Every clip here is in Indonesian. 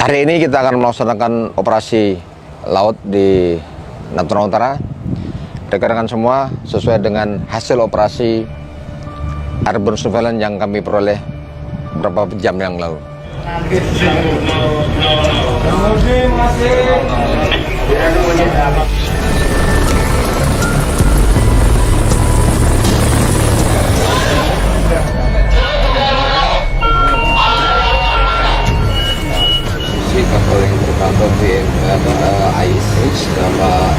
Hari ini kita akan melaksanakan operasi laut di Natuna Utara. Rekan-rekan semua, sesuai dengan hasil operasi airborne surveillance yang kami peroleh beberapa jam yang lalu. Kapal yang bertambah ISH dapat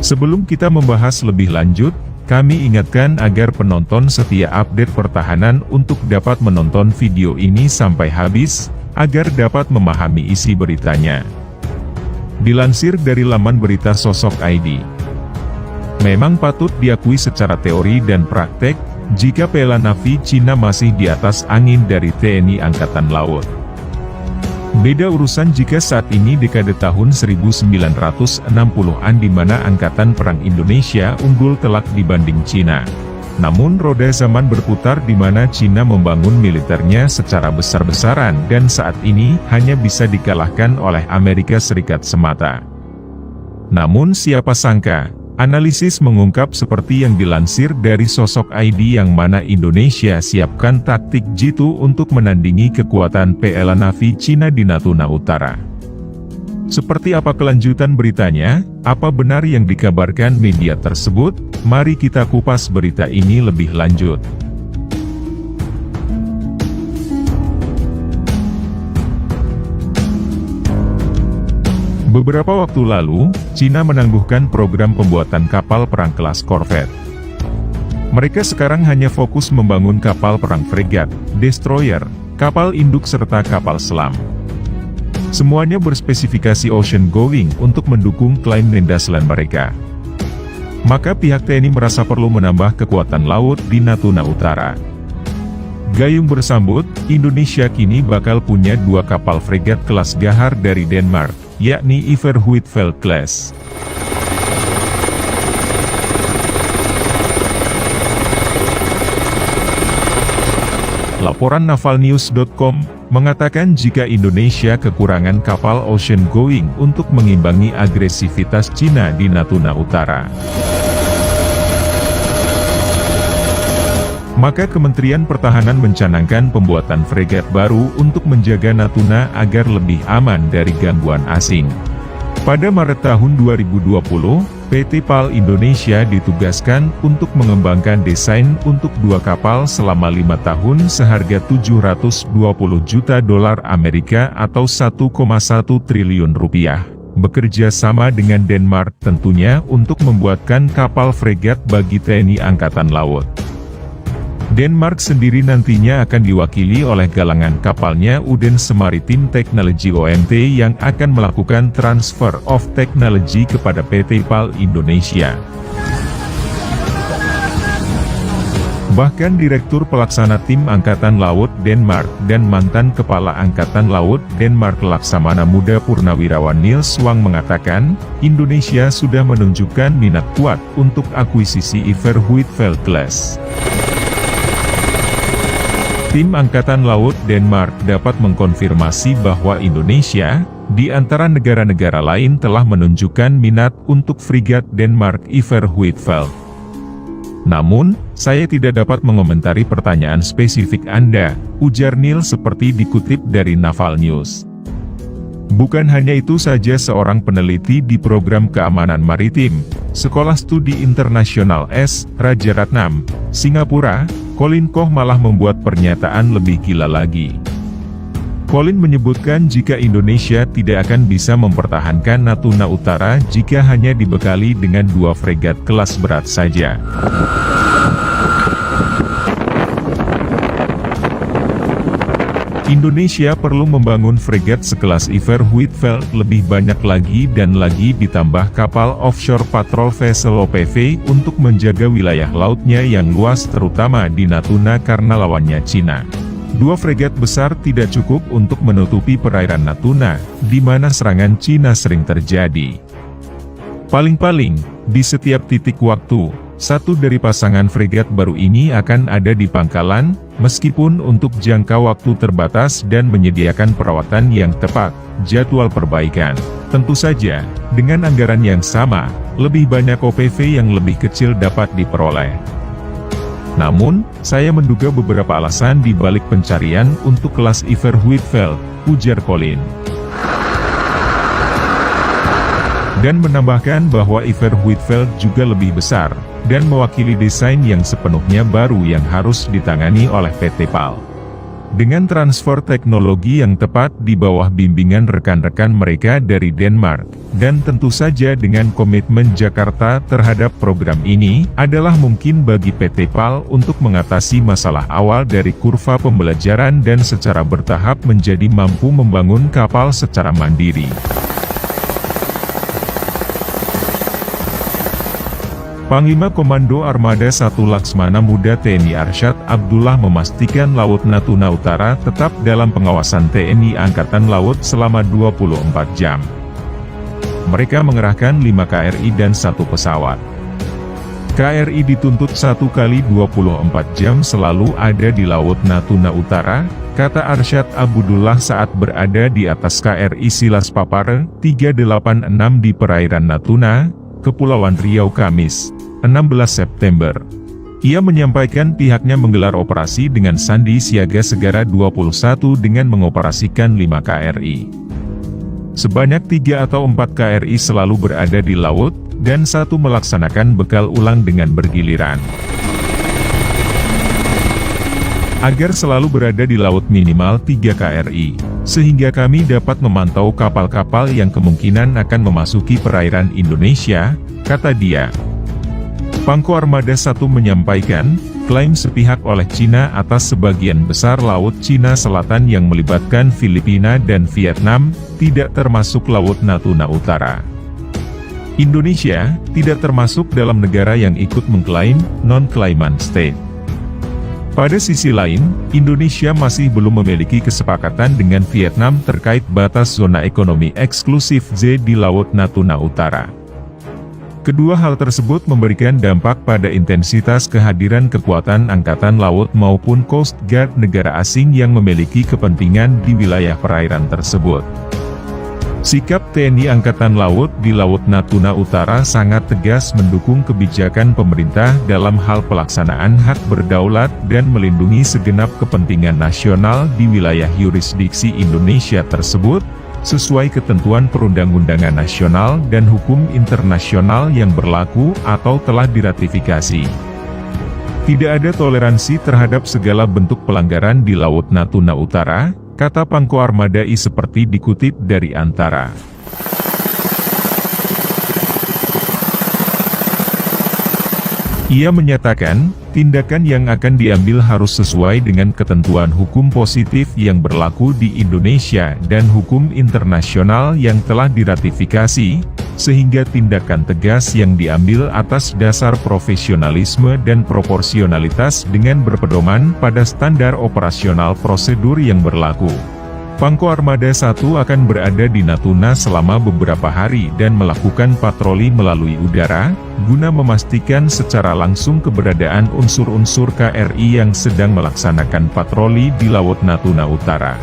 Sebelum kita membahas lebih lanjut, kami ingatkan agar penonton setia update pertahanan untuk dapat menonton video ini sampai habis, agar dapat memahami isi beritanya. Dilansir dari laman berita Sosok ID. Memang patut diakui secara teori dan praktek, jika Piala Navy Cina masih di atas angin dari TNI Angkatan Laut. Beda urusan jika saat ini dekade tahun 1960-an di mana Angkatan Perang Indonesia unggul telak dibanding Cina. Namun roda zaman berputar di mana Cina membangun militernya secara besar-besaran dan saat ini hanya bisa dikalahkan oleh Amerika Serikat semata. Namun siapa sangka, analisis mengungkap seperti yang dilansir dari Sosok ID yang mana Indonesia siapkan taktik jitu untuk menandingi kekuatan Piala Navy Cina di Natuna Utara. Seperti apa kelanjutan beritanya? Apa benar yang dikabarkan media tersebut? Mari kita kupas berita ini lebih lanjut. Beberapa waktu lalu, Cina menangguhkan program pembuatan kapal perang kelas korvet. Mereka sekarang hanya fokus membangun kapal perang fregat, destroyer, kapal induk serta kapal selam. Semuanya berspesifikasi ocean going untuk mendukung klaim landaslan mereka. Maka pihak TNI merasa perlu menambah kekuatan laut di Natuna Utara. Gayung bersambut, Indonesia kini bakal punya 2 kapal fregat kelas Gahar dari Denmark, yakni Iver Huitfeldt class. Laporan navalnews.com mengatakan jika Indonesia kekurangan kapal ocean going untuk mengimbangi agresivitas Cina di Natuna Utara. Maka Kementerian Pertahanan mencanangkan pembuatan fregat baru untuk menjaga Natuna agar lebih aman dari gangguan asing. Pada Maret tahun 2020, PT PAL Indonesia ditugaskan untuk mengembangkan desain untuk 2 kapal selama 5 tahun seharga 720 juta dolar Amerika atau 1,1 triliun rupiah. Bekerja sama dengan Denmark tentunya untuk membuatkan kapal fregat bagi TNI Angkatan Laut. Denmark sendiri nantinya akan diwakili oleh galangan kapalnya Odense Maritime Technology OMT yang akan melakukan transfer of technology kepada PT PAL Indonesia. Bahkan Direktur Pelaksana Tim Angkatan Laut Denmark dan mantan Kepala Angkatan Laut Denmark Laksamana Muda Purnawirawan Niels Wang mengatakan, Indonesia sudah menunjukkan minat kuat untuk akuisisi Iver Huitfeldt class. Tim Angkatan Laut Denmark dapat mengkonfirmasi bahwa Indonesia, di antara negara-negara lain telah menunjukkan minat untuk frigat Denmark Iver Huitfeldt. Namun, saya tidak dapat mengomentari pertanyaan spesifik Anda, ujar Neil seperti dikutip dari Naval News. Bukan hanya itu saja, seorang peneliti di program keamanan maritim, Sekolah Studi Internasional S. Rajaratnam, Singapura, Colin Koh malah membuat pernyataan lebih gila lagi. Colin menyebutkan jika Indonesia tidak akan bisa mempertahankan Natuna Utara jika hanya dibekali dengan 2 fregat kelas berat saja. Indonesia perlu membangun fregat sekelas Iver Huitfeldt lebih banyak lagi dan lagi ditambah kapal offshore patrol vessel OPV untuk menjaga wilayah lautnya yang luas terutama di Natuna karena lawannya Cina. 2 fregat besar tidak cukup untuk menutupi perairan Natuna, di mana serangan Cina sering terjadi. Paling-paling, di setiap titik waktu, satu dari pasangan fregat baru ini akan ada di pangkalan, meskipun untuk jangka waktu terbatas dan menyediakan perawatan yang tepat, jadwal perbaikan. Tentu saja, dengan anggaran yang sama, lebih banyak OPV yang lebih kecil dapat diperoleh. Namun, saya menduga beberapa alasan di balik pencarian untuk kelas Iver Huitfeldt, ujar Colin. Dan menambahkan bahwa Iver Huitfeldt juga lebih besar, dan mewakili desain yang sepenuhnya baru yang harus ditangani oleh PT PAL. Dengan transfer teknologi yang tepat di bawah bimbingan rekan-rekan mereka dari Denmark, dan tentu saja dengan komitmen Jakarta terhadap program ini, adalah mungkin bagi PT PAL untuk mengatasi masalah awal dari kurva pembelajaran dan secara bertahap menjadi mampu membangun kapal secara mandiri. Panglima Komando Armada 1 Laksmana Muda TNI Arsyad Abdullah memastikan Laut Natuna Utara tetap dalam pengawasan TNI Angkatan Laut selama 24 jam. Mereka mengerahkan 5 KRI dan 1 pesawat. KRI dituntut 1 kali 24 jam selalu ada di Laut Natuna Utara, kata Arsyad Abdullah saat berada di atas KRI Silas Papare 386 di perairan Natuna, Kepulauan Riau Kamis, 16 September. Ia menyampaikan pihaknya menggelar operasi dengan Sandi Siaga Segara 21 dengan mengoperasikan 5 KRI. Sebanyak 3 atau 4 KRI selalu berada di laut, dan 1 melaksanakan bekal ulang dengan bergiliran. Agar selalu berada di laut minimal 3 KRI, sehingga kami dapat memantau kapal-kapal yang kemungkinan akan memasuki perairan Indonesia, kata dia. Pangko Armada 1 menyampaikan, klaim sepihak oleh Cina atas sebagian besar Laut Cina Selatan yang melibatkan Filipina dan Vietnam, tidak termasuk Laut Natuna Utara. Indonesia tidak termasuk dalam negara yang ikut mengklaim non-claimant state. Pada sisi lain, Indonesia masih belum memiliki kesepakatan dengan Vietnam terkait batas zona ekonomi eksklusif Z di Laut Natuna Utara. Kedua hal tersebut memberikan dampak pada intensitas kehadiran kekuatan Angkatan Laut maupun Coast Guard negara asing yang memiliki kepentingan di wilayah perairan tersebut. Sikap TNI Angkatan Laut di Laut Natuna Utara sangat tegas mendukung kebijakan pemerintah dalam hal pelaksanaan hak berdaulat dan melindungi segenap kepentingan nasional di wilayah yurisdiksi Indonesia tersebut, sesuai ketentuan perundang-undangan nasional dan hukum internasional yang berlaku atau telah diratifikasi. Tidak ada toleransi terhadap segala bentuk pelanggaran di Laut Natuna Utara, kata Pangko Armada I seperti dikutip dari Antara. Ia menyatakan, tindakan yang akan diambil harus sesuai dengan ketentuan hukum positif yang berlaku di Indonesia dan hukum internasional yang telah diratifikasi, sehingga tindakan tegas yang diambil atas dasar profesionalisme dan proporsionalitas dengan berpedoman pada standar operasional prosedur yang berlaku. Pangko Armada 1 akan berada di Natuna selama beberapa hari dan melakukan patroli melalui udara, guna memastikan secara langsung keberadaan unsur-unsur KRI yang sedang melaksanakan patroli di Laut Natuna Utara.